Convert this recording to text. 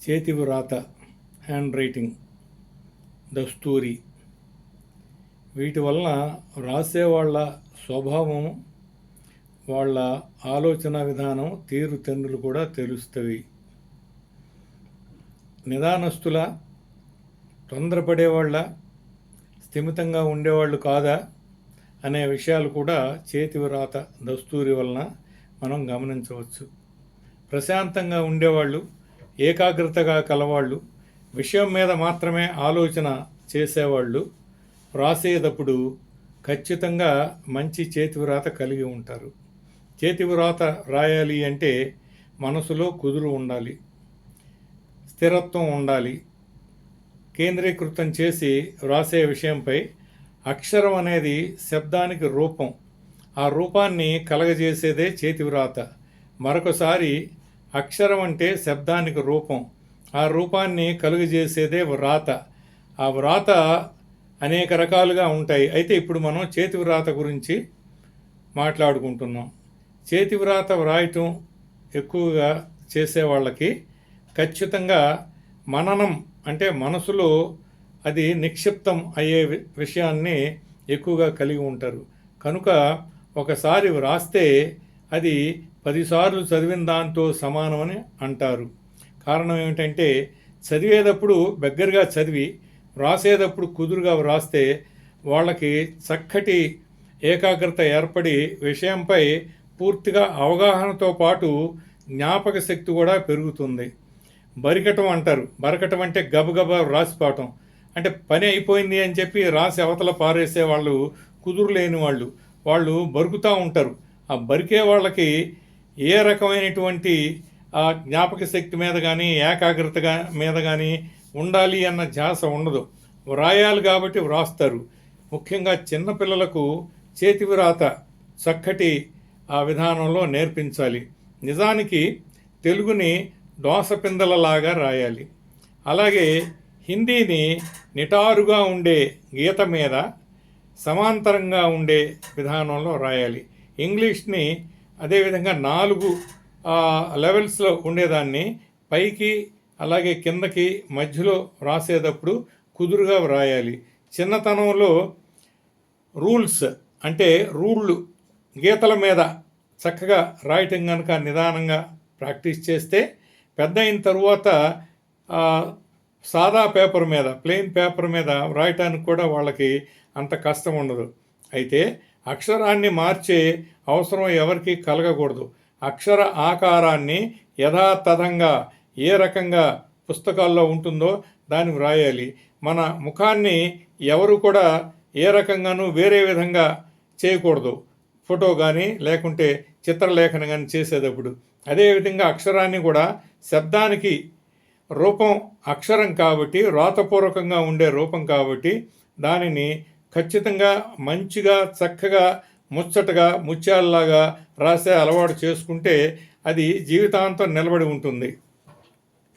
చేతి వ్రాత, hand writing, దస్తూరి, వీటి వలన రాసేవాళ్ళ స్వభావం, వాళ్ళ ఆలోచన విధానం, తీరుతెన్నులు కూడా తెలుస్తవి. నిదానస్తుల, తొందరపడేవాళ్ళ, స్థిమితంగా ఉండేవాళ్ళు కాదా అనే విషయాలు కూడా చేతి వ్రాత, దస్తూరి వలన మనం గమనించవచ్చు. ప్రశాంతంగా ఉండేవాళ్ళు, ఏకాగ్రతగా కలవాళ్ళు, విషయం మీద మాత్రమే ఆలోచన చేసేవాళ్ళు వ్రాసేటప్పుడు ఖచ్చితంగా మంచి చేతివ్రాత కలిగి ఉంటారు. చేతివ్రాత రాయాలి అంటే మనసులో కుదురు ఉండాలి, స్థిరత్వం ఉండాలి. కేంద్రీకృతం చేసి వ్రాసే విషయంపై అక్షరం అనేది శబ్దానికి రూపం, ఆ రూపాన్ని కలగజేసేదే చేతివ్రాత. మరొకసారి అక్షరం అంటే శబ్దానికి రూపం, ఆ రూపాన్ని కలుగజేసేదే వ్రాత. ఆ వ్రాత అనేక రకాలుగా ఉంటాయి. అయితే ఇప్పుడు మనం చేతి వ్రాత గురించి మాట్లాడుకుంటున్నాం. చేతి వ్రాత వ్రాయటం ఎక్కువగా చేసేవాళ్ళకి ఖచ్చితంగా మననం అంటే మనసులో అది నిక్షిప్తం అయ్యే విషయాన్ని ఎక్కువగా కలిగి ఉంటారు. కనుక ఒకసారి వ్రాస్తే అది 10 సార్లు చదివిన దాంతో సమానమని అంటారు. కారణం ఏమిటంటే చదివేటప్పుడు దగ్గరగా చదివి వ్రాసేటప్పుడు కుదురుగా వ్రాస్తే వాళ్ళకి చక్కటి ఏకాగ్రత ఏర్పడి విషయంపై పూర్తిగా అవగాహనతో పాటు జ్ఞాపక శక్తి కూడా పెరుగుతుంది. బరికటం అంటారు. బరకటం అంటే గబగబా వ్రాసిపోవటం, అంటే పని అయిపోయింది అని చెప్పి రాసి అవతల పారేసే వాళ్ళు, కుదురులేని వాళ్ళు బరుకుతూ ఉంటారు. ఆ బరికే వాళ్ళకి ఏ రకమైనటువంటి ఆ జ్ఞాపక శక్తి మీద కానీ ఏకాగ్రతగా మీద కానీ ఉండాలి అన్న ధ్యాస ఉండదు. వ్రాయాలి కాబట్టి వ్రాస్తారు. ముఖ్యంగా చిన్నపిల్లలకు చేతి వ్రాత చక్కటి ఆ విధానంలో నేర్పించాలి. నిజానికి తెలుగుని దోసపిందలలాగా రాయాలి. అలాగే హిందీని నిటారుగా ఉండే గీత మీద సమాంతరంగా ఉండే విధానంలో రాయాలి. ఇంగ్లీష్ని అదేవిధంగా 4 లెవెల్స్లో ఉండేదాన్ని పైకి అలాగే కిందకి మధ్యలో రాసేటప్పుడు కుదురుగా వ్రాయాలి. చిన్నతనంలో రూల్స్ అంటే రూళ్ళు గీతల మీద చక్కగా రాయటం కనుక నిదానంగా ప్రాక్టీస్ చేస్తే పెద్ద అయిన తరువాత సాదా పేపర్ మీద, ప్లెయిన్ పేపర్ మీద వ్రాయటానికి కూడా వాళ్ళకి అంత కష్టం ఉండదు. అయితే అక్షరాన్ని మార్చే అవసరం ఎవరికి కలగకూడదు. అక్షర ఆకారాన్ని యథాతథంగా ఏ రకంగా పుస్తకాల్లో ఉంటుందో దాన్ని వ్రాయాలి. మన ముఖాన్ని ఎవరు కూడా ఏ రకంగానూ వేరే విధంగా చేయకూడదు. ఫోటో కానీ లేకుంటే చిత్రలేఖన కానీ చేసేటప్పుడు అదేవిధంగా అక్షరాన్ని కూడా శబ్దానికి రూపం అక్షరం కాబట్టి, వ్రాతపూర్వకంగా ఉండే రూపం కాబట్టి దానిని ఖచ్చితంగా మంచిగా చక్కగా ముచ్చటగా ముత్యాలలాగా రాసే అలవాటు చేసుకుంటే అది జీవితాంతం నిలబడి ఉంటుంది.